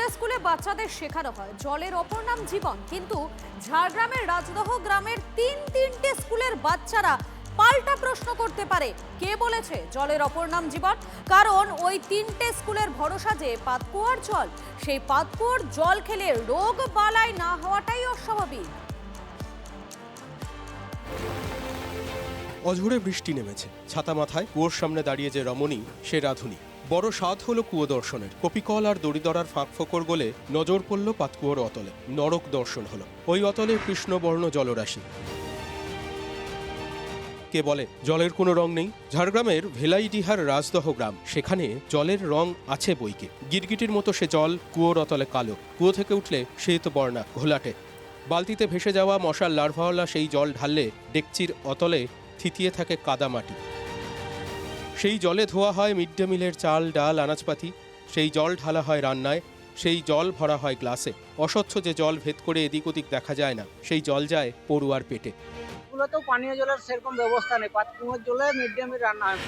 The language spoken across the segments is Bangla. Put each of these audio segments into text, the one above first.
স্কুলে স্কুলে বাচ্চাদের শেখানো হয় জলের অপর নাম জীবন, কিন্তু ঝাড়গ্রামের রাজদহ গ্রামের তিনটে স্কুলের বাচ্চারা পাল্টা প্রশ্ন করতে পারে কে বলেছে জলের অপর নাম জীবন। কারণ ওই তিনটে স্কুলের ভরসা যে পাতকুয়ার জল, সেই পাতকুয়ার জল খেলে রোগ বালাই না হওয়াটাই অস্বাভাবিক। অঝোরে বৃষ্টি নেমেছে, ছাতা মাথায় কুয়োর সামনে দাঁড়িয়ে যে রমণী সে রাধুনী। বড় স্বাদ হলো কুয়ো দর্শনের। কপিকল আর দড়িদড়ার ফাঁক ফোকর গলে নজর পড়ল পাতকুয়োর অতলে। নরক দর্শন হলো। ওই অতলে কৃষ্ণবর্ণ জলরাশি। কে বলে জলের কোনো রং নেই? ঝাড়গ্রামের ভেলাইডিহার রাজদহ গ্রাম, সেখানে জলের রং আছে বইকে। গিরগিটির মতো সে জল কুয়োর অতলে কালো। কুয়ো থেকে উঠলে শ্বেত বর্ণা ঘোলাটে। বালতিতে ভেসে যাওয়া মশার লার্ভাওয়ালা সেই জল ঢাললে ডেকচির অতলে থিতিয়ে থাকে কাদামাটি। সেই জলে ধোয়া হয় মিড ডে মিলের চাল ডাল আনাজপাতি। সেই জল ঢালা হয় রান্নায়। সেই জল ভরা হয় গ্লাসে। অস্বচ্ছ যে জল ভেদ করে এদিক ওদিক দেখা যায় না, সেই জল যায় পড়ুয়ার পেটে। স্কুলেতেও পানীয় জলের সেরকম ব্যবস্থা নেই, কুয়োর জলে মিড ডে মিল রান্না হয়।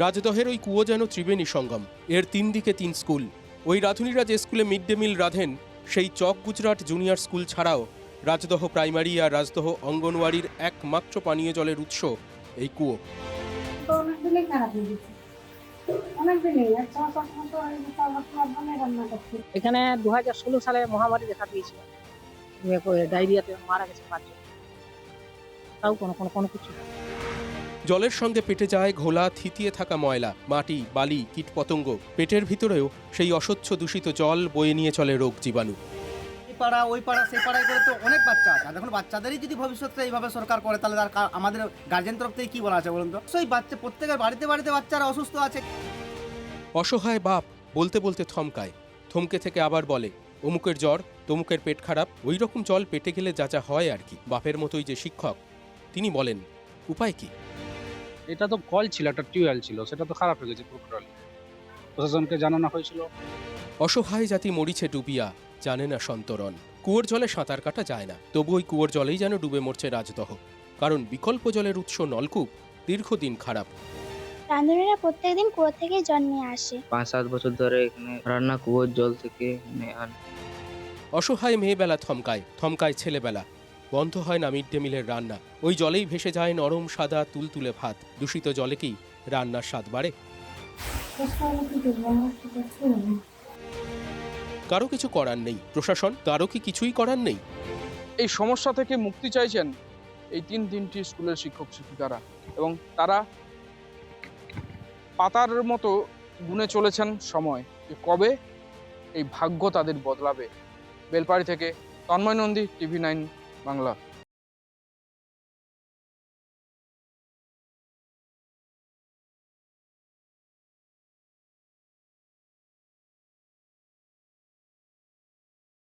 রাজদহের ওই কুয়ো যেন ত্রিবেণী সঙ্গম। এর তিন দিকে তিন স্কুল। ওই রাধুনীরা যে স্কুলে মিড ডে মিল রাঁধেন, সেই চক গুজরাট জুনিয়র স্কুল ছাড়াও রাজদহ প্রাইমারি আর রাজদহ অঙ্গনওয়াড়ির একমাত্র পানীয় জলের উৎস এই কুয়ো। এখানে 2016 সালে মহামারী দেখা দিয়েছিল, ডায়রিয়াতে মারা গেছে 5 জন। তাও কোনো কিছু জলের সঙ্গে পেটে যায় ঘোলা থিতিয়ে থাকা ময়লা, মাটি, বালি, কীটপতঙ্গ। পেটের ভিতরেও সেই অস্বচ্ছ দূষিত জল বয়ে নিয়ে চলে রোগ জীবাণু। এই পাড়া ওই পাড়া সেই পাড়ায় করে তো অনেক বাচ্চা আছে। আর এখন বাচ্চাদেরই যদি ভবিষ্যৎটা এইভাবে সরকার করে, তাহলে তার আমাদের গার্জেন তরফ থেকে কি বলা আছে বলুন তো? সেই বাচ্চা প্রত্যেকের বাড়িতে বাড়িতে বাচ্চারা অসুস্থ আছে। অসহায় বাপ বলতে বলতে থমকায়, থমকে থেকে আবার বলে অমুকের জ্বর, তমুকের পেট খারাপ। ওই রকম জল পেটে গেলে যা যা হয় আর কি। বাপের মতোই যে শিক্ষক, তিনি বলেন উপায় কি? এটা তো কল ছিল, একটা টিউবওয়েল ছিল, সেটা তো খারাপ হয়ে গেছে পুরোটাই। প্রশাসনকে জানানো হয়েছিল। অসহায় জাতি মরিছে ডুবিয়া, জানে না সন্তরণ। কুয়োর জলে সাঁতার কাটা যায় না, তবু ওই কুয়োর জলেই যেন ডুবে মরছে রাজদহ। কারণ বিকল্প জলের উৎস নলকূপ দীর্ঘদিন খারাপ। রাঁধুনিরা প্রত্যেকদিন কুয়ো থেকে জল নিয়ে আসে। 5-7 বছর ধরে এখানে রান্না কুয়োর জল থেকে আনে। অসহায় মেয়েবেলা থমকায় ছেলেবেলা। বন্ধ হয় না মিড ডে মিলের রান্না। ওই জলেই ভেসে যায় নরম সাদা তুলতুলে ভাত। দূষিত জলে কি রান্নার স্বাদ বাড়ে? কারো কিছু করার নেই। প্রশাসন, তারও কি কিছুই করার নেই? এই সমস্যা থেকে মুক্তি চাইছেন এই তিনটি স্কুলের শিক্ষক শিক্ষিকারা, এবং তারা পাতার মতো গুনে চলেছেন সময়, যে কবে এই ভাগ্য তাদের বদলাবে। বেলপাড়ি থেকে তন্ময় নন্দী, TV9 বাংলা।